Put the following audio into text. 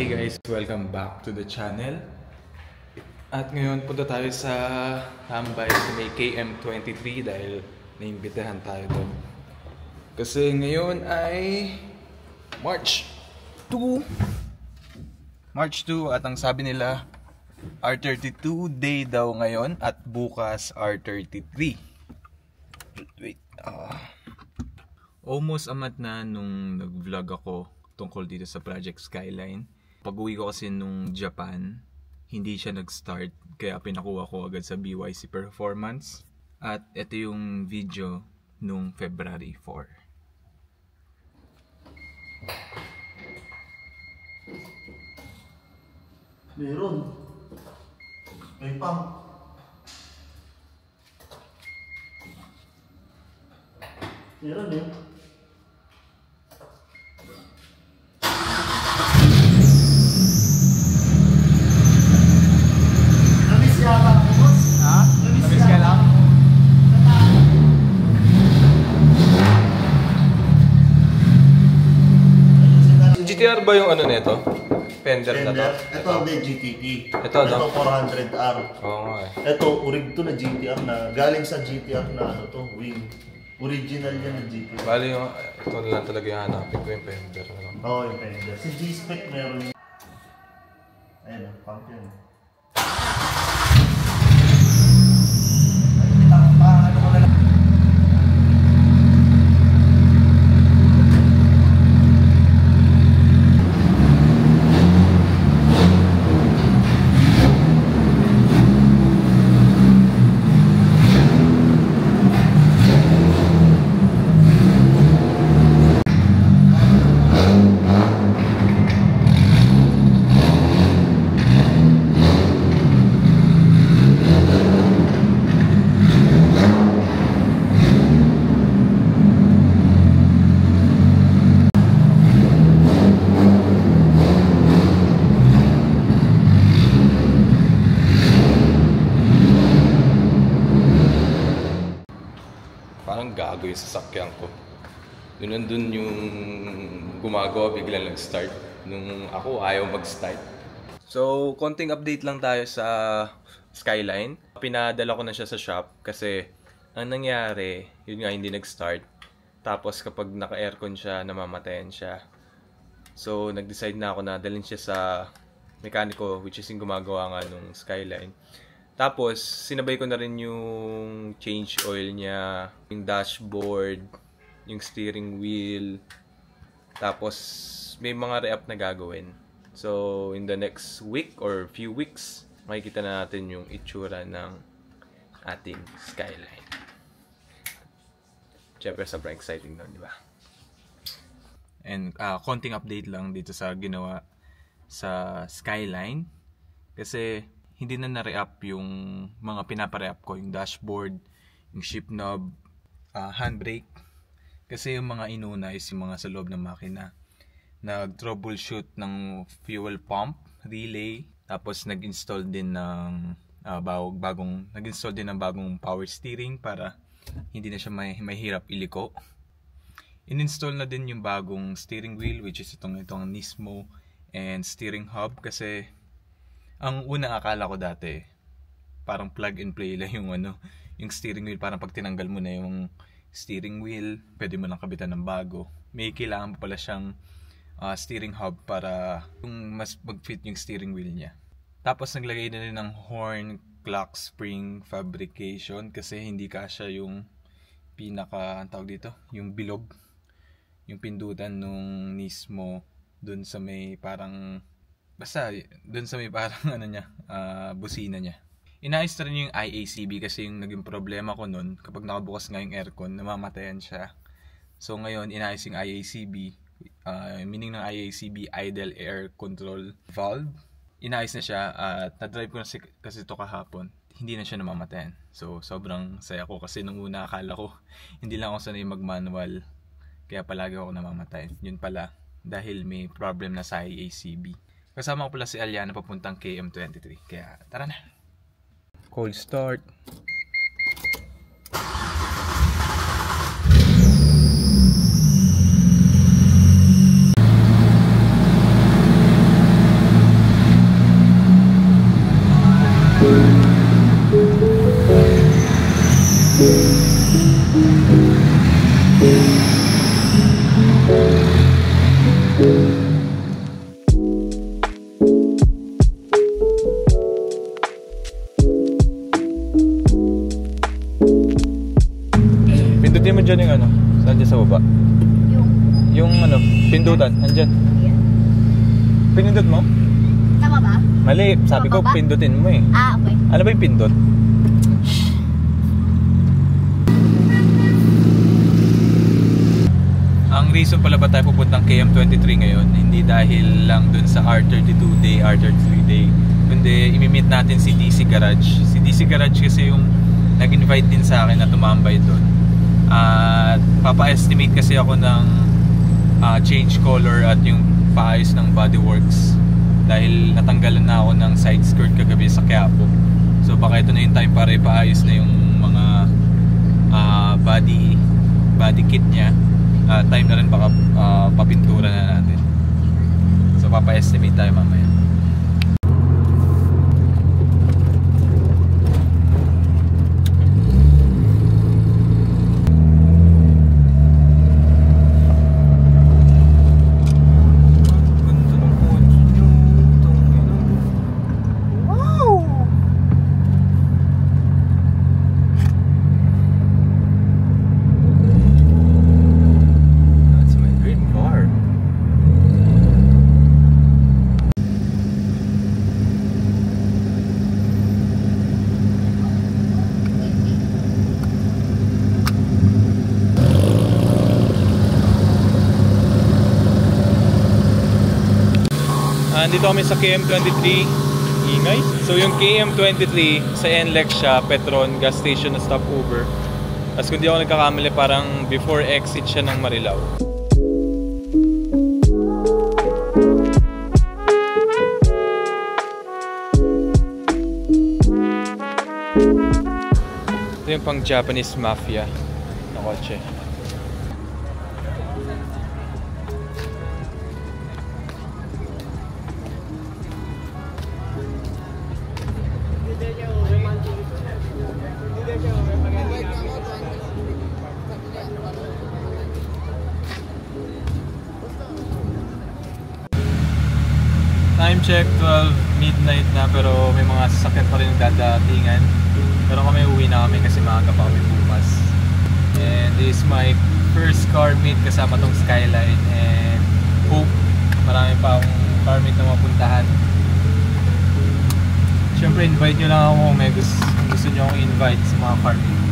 Hey guys, welcome back to the channel. At ngayon punta tayo sa tambay sa may KM23 dahil naimbitahan tayo doon. Kasi ngayon ay March 2 at ang sabi nila R32 day daw ngayon at bukas R33. Wait, almost a month na nung nag-vlog ako tungkol dito sa Project Skyline. Pag-uwi ko kasi nung Japan, hindi siya nag-start kaya pinakuha ko agad sa BYC Performance. At ito yung video nung February 4. Meron. May pump. Meron eh. Namiss yata ako, boss. Ha? Namiss ka lang? GTR ba yung ano nito? Fender na to? Ito hindi GTP. Ito, no? 400R. Oo nga eh. Ito, urig to na GTR na. Galing sa GTR na ano to, wing. Original yan na GTR. Bali yung, ito na lang talaga yung hanapin ko yung Fender. Oo, yung Fender. Si G-Spec meron yung... Ayan, pump yun. Parang gago yung sasakyan ko. Nandun yung gumagawa biglang nag-start. Nung ako ayaw mag-start. So, konting update lang tayo sa Skyline. Pinadala ko na siya sa shop kasi ang nangyari, yun nga hindi nag-start. Tapos kapag naka-aircon siya, namamatayan siya. So, nag-decide na ako na dalhin siya sa mekaniko which is yung gumagawa nga nung Skyline. Tapos, sinabay ko na rin yung change oil niya, yung dashboard, yung steering wheel. Tapos, may mga re-up na gagawin. So, in the next week or few weeks, makikita na natin yung itsura ng ating Skyline. Siyempre, sobrang exciting nun, di ba? And, konting update lang dito sa ginawa sa Skyline. Kasi, hindi na na-re-up yung mga pinapa-re-up ko, yung dashboard, yung shift knob, handbrake. Kasi yung mga inuna is yung mga sa loob ng makina. Nag-troubleshoot ng fuel pump, relay, tapos nag-install din ng bagong power steering para hindi na siya mahirap iliko. In-install na din yung bagong steering wheel which is itong Nismo and steering hub kasi ang unang akala ko dati, parang plug and play lang yung steering wheel. Parang pag tinanggal mo na yung steering wheel, pwede mo lang kabitan ng bago. May kailangan pa pala siyang steering hub para yung mas mag-fit yung steering wheel niya. Tapos naglagay na rin ng horn, clock spring fabrication kasi hindi kasya yung yung bilog, yung pindutan nung Nismo dun sa may parang busina niya. Inayos na rin yung IACB kasi yung naging problema ko nun, kapag nakabukas nga yung aircon, namamatayan siya. So ngayon, inayos yung IACB, meaning ng IACB, idle air control valve. Inayos na siya at na-drive ko na kasi ito kahapon, hindi na siya namamatayan. So sobrang saya ko kasi nung una akala ko, hindi lang ako sanay mag-manual, kaya palagi ako namamatayan. Yun pala, dahil may problem na sa IACB. Kasama ko pala si Aliana papuntang KM23. Kaya tara na. Cold start. Pinindot mo? Tama ba? Mali, sabi ko Tama ba? pindutin mo eh. Ah, okay. Ano ba yung pindot? Ang reason pala ba tayo pupuntang KM23 ngayon, hindi dahil lang dun sa R32 day, R33 day, kundi imimit natin si DC Garage. Si DC Garage kasi yung nag-invite din sa akin na tumambay dun. At papa-estimate kasi ako ng change color at yung paayos ng bodyworks dahil natanggalan na ako ng side skirt kagabi sa Quiapo. So baka ito na yung time para ipaayos na yung mga body kit niya. Time na rin baka papintura na natin. So papa-estimate tayo mamaya. Dito kami sa KM23 ingay. So yung KM23 sa NLEX siya, Petron gas station na stopover. As kung di ako nagkakamali, parang before exit siya ng Marilao. Ito yung pang Japanese mafia na kotse. Time check, 12 midnight na, pero may mga sasakyan pa rin dadatingan. Pero kami uwi na kami kasi maaga pa kami bukas. And this is my first car meet kasama tong Skyline, and hope marami pa akong car meet na mapuntahan. Siyempre invite nyo lang ako kung gusto nyo akong invite sa mga car meet.